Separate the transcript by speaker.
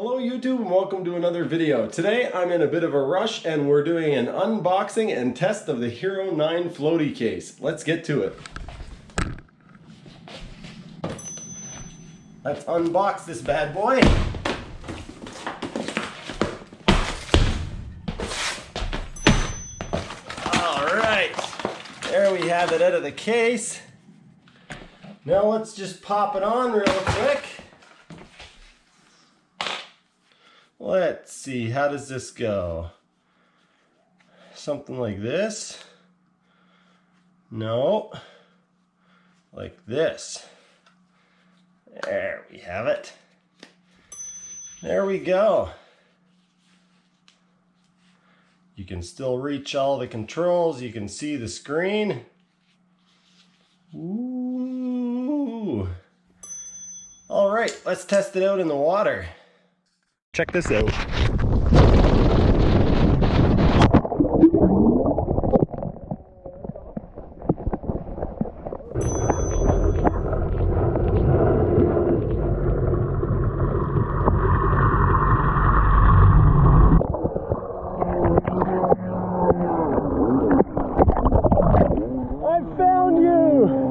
Speaker 1: Hello YouTube and welcome to another video. Today I'm in a bit of a rush and we're doing an unboxing and test of the Hero 9 Floaty case. Let's get to it. Let's unbox this bad boy. Alright, there we have it out of the case. Now let's just pop it on real quick. Let's see, how does this go? Something like this? No, like this. There we have it. There we go. You can still reach all the controls. You can see the screen. Ooh. All right, let's test it out in the water. Check this out. I found you!